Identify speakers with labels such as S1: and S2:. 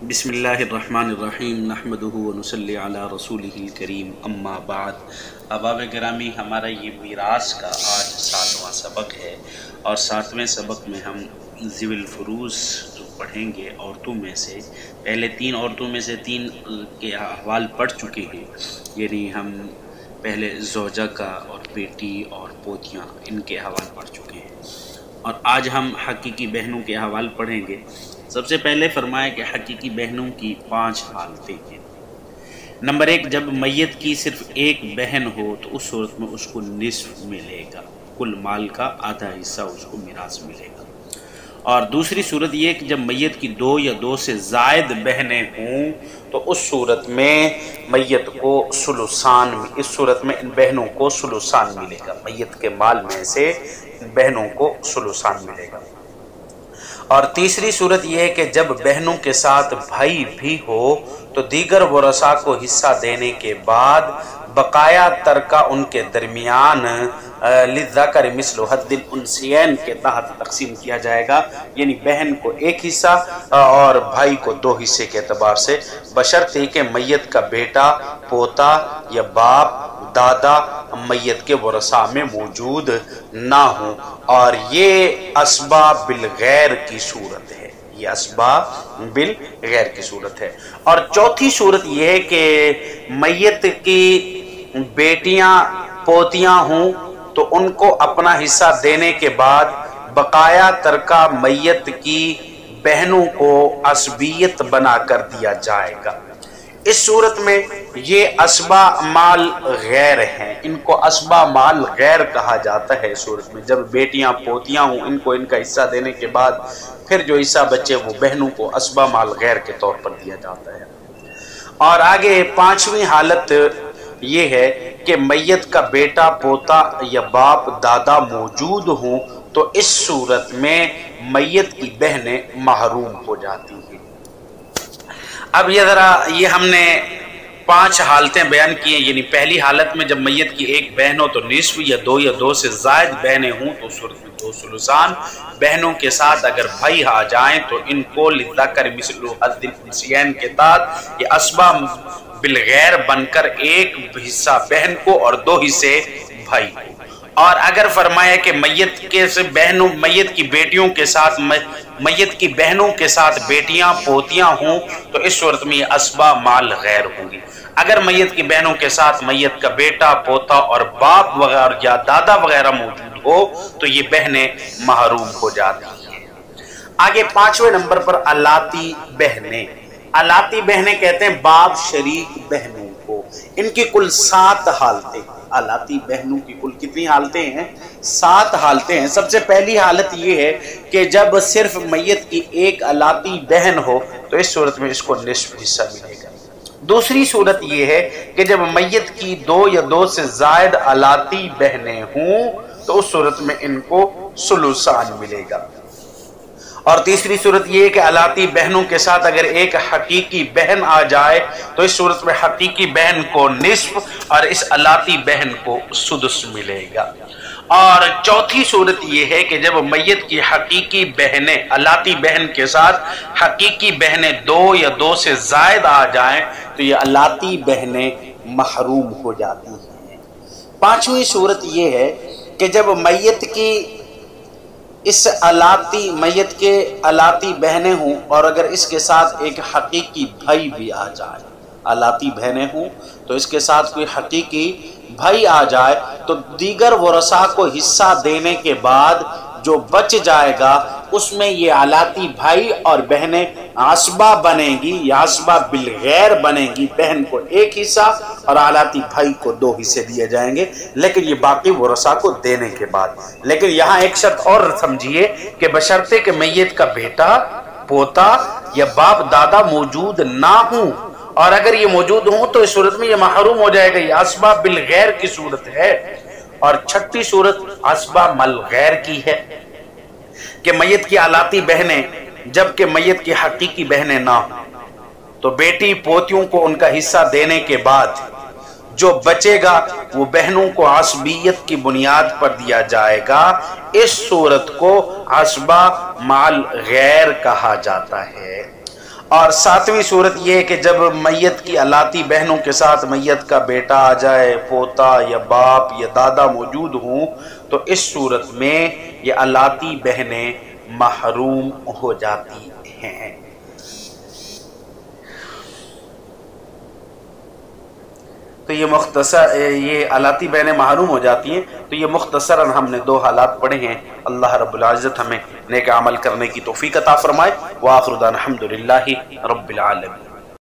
S1: بسم اللہ الرحمن الرحیم نحمدہ ونصلی علی رسولہ الکریم اما بعد۔ احباب گرامی، ہمارا یہ میراث کا آج 7واں سبق ہے، اور 7ویں سبق میں ہم ذوی الفروض پڑھیں گے عورتوں میں سے۔ پہلے 3 عورتوں میں سے 3 کے احوال پڑھ چکے ہیں، یعنی ہم پہلے زوجہ کا اور بیٹی اور پوتیاں ان کے احوال پڑھ چکے ہیں، اور آج ہم حقیقی بہنوں کے احوال پڑھیں گے۔ سب سے پہلے فرمایا کہ حقیقی بہنوں کی 5 حالتیں ہیں۔ نمبر 1، جب میت کی صرف ایک بہن ہو تو اس صورت میں اس کو نصف ملے گا، کل مال کا آدھا حصہ اس کو میراث ملے گا۔ اور دوسری صورت یہ کہ جب میت کی 2 یا 2 سے زائد بہنیں ہوں تو اس صورت میں میت کو ثلثان، اس صورت میں ان بہنوں کو ثلثان ملے گا، میت کے مال میں سے ان بہنوں کو ثلثان ملے گا۔ اور تیسری صورت یہ ہے کہ جب بہنوں کے ساتھ بھائی بھی ہو تو دیگر ورثاء کو حصہ دینے کے بعد بقایا ترکہ ان کے درمیان للذکر مثل حظ الانثیین کے تحت تقسیم کیا جائے گا، یعنی بہن کو 1 حصہ اور بھائی کو 2 حصے کے اعتبار سے، بشرطے کہ میت کا بیٹا، پوتا یا باپ، دادا میت کے ورثاء میں موجود نہ ہوں، اور یہ اسباب بالغیر کی صورت ہے، یہ اسباب بالغیر کی صورت ہے۔ اور چوتھی صورت یہ ہے کہ میت کی بیٹیاں پوتیاں ہوں تو ان کو اپنا حصہ دینے کے بعد بقایا ترکہ میت کی بہنوں کو عصبیت بنا کر دیا جائے گا۔ اس صورت میں یہ اسبا مال غیر ہیں، ان کو اسبا مال غیر کہا جاتا ہے۔ اس صورت میں جب بیٹیاں پوتیاں ہوں ان کو ان کا حصہ دینے کے بعد پھر جو حصہ بچے وہ بہنوں کو اسبا مال غیر کے طور پر دیا جاتا ہے۔ اور آگے 5ویں حالت یہ ہے کہ میت کا بیٹا، پوتا یا باپ، دادا موجود ہوں تو اس صورت میں میت کی بہنیں محروم ہو جاتی ہیں۔ اب یہ ہم نے 5 حالتیں بیان کی ہیں، یعنی پہلی حالت میں جب میت کی ایک بہن ہو تو نصف، یا 2 یا 2 سے زائد بہنیں ہوں تو صورت میں 2 ثلثان، بہنوں کے ساتھ اگر بھائی آ جائیں تو ان کو للذکر مثل حظ الانثیین کے تحت یہ اسباب بالغیر بن کر 1 حصہ بہن کو اور 2 حصے بھائی کو۔ اور اگر فرمایا کہ میت کی بیٹیوں کے ساتھ میت کی بہنوں کے ساتھ بیٹیاں پوتیاں ہوں تو اس صورت میں یہ اسبا مال غیر ہوں گی۔ اگر میت کی بہنوں کے ساتھ میت کا بیٹا، پوتا اور باپ وغیرہ یا دادا وغیرہ موجود ہو تو یہ بہنیں محروم ہو جاتی ہیں۔ آگے 5ویں نمبر پر الاتی بہنیں۔ الاتی بہنیں کہتے ہیں باپ شریک بہنوں کو۔ ان کی کل 7 حالتیں، الاتی بہنوں کی کل کتنی حالتیں ہیں؟ 7 حالتیں ہیں۔ سب سے پہلی حالت یہ ہے کہ جب صرف میت کی ایک الاتی بہن ہو تو اس صورت میں اس کو نصف حصہ ملے گا۔ دوسری صورت یہ ہے کہ جب میت کی 2 یا 2 سے زائد الاتی بہنیں ہوں تو اس صورت میں ان کو ثلثان ملے گا۔ اور تیسری صورت یہ ہے کہ الاتی بہنوں کے ساتھ اگر ایک حقیقی بہن آ جائے تو اس صورت میں حقیقی بہن کو نصف اور اس الاتی بہن کو سدس ملے گا۔ اور چوتھی صورت یہ ہے کہ جب میت کی حقیقی بہنیں الاتی بہن کے ساتھ حقیقی بہنیں 2 یا 2 سے زائد آ جائیں تو یہ الاتی بہنیں محروم ہو جاتی ہیں۔ 5ویں صورت یہ ہے کہ جب میت کے الاتی بہنیں ہوں اور اگر اس کے ساتھ ایک حقیقی بھائی بھی آ جائے، الاتی بہنیں ہوں تو اس کے ساتھ کوئی حقیقی بھائی آ جائے تو دیگر ورثاء کو حصہ دینے کے بعد جو بچ جائے گا اس میں یہ الاتی بھائی اور بہنیں عصبہ بنیں گی، یا عصبہ بالغیر بنیں گی، بہن کو 1 حصہ اور الاتی بھائی کو 2 حصے دیے جائیں گے، لیکن یہ باقی ورثاء کو دینے کے بعد۔ لیکن یہاں ایک شرط اور سمجھیے کہ بشرطے کہ میت کا بیٹا، پوتا یا باپ، دادا موجود نہ ہوں، اور اگر یہ موجود ہوں تو اس صورت میں یہ محروم ہو جائے گا، یہ اسبا بالغیر کی صورت ہے۔ اور 6ٹھی صورت اسبا ملغیر کی ہے کہ میت کی الاتی بہنیں جبکہ میت کی حقیقی بہنیں نہ ہوں تو بیٹی پوتیوں کو ان کا حصہ دینے کے بعد جو بچے گا وہ بہنوں کو عصبیت کی بنیاد پر دیا جائے گا۔ اس صورت کو عصبہ مال غیر کہا جاتا ہے۔ اور ساتویں صورت یہ ہے کہ جب میت کی الاتی بہنوں کے ساتھ میت کا بیٹا آ جائے، پوتا یا باپ یا دادا موجود ہوں، تو اس صورت میں یہ الاتی بہنیں محروم ہو جاتی ہیں۔ تو یہ مختصر، یہ الاتی بہنیں محروم ہو جاتی ہیں، تو یہ مختصراً ہم نے 2 حالات پڑھے ہیں۔ اللہ رب العزت ہمیں نیک عمل کرنے کی توفیق عطا فرمائے۔ وآخر دعوانا الحمدللہ رب العالمین۔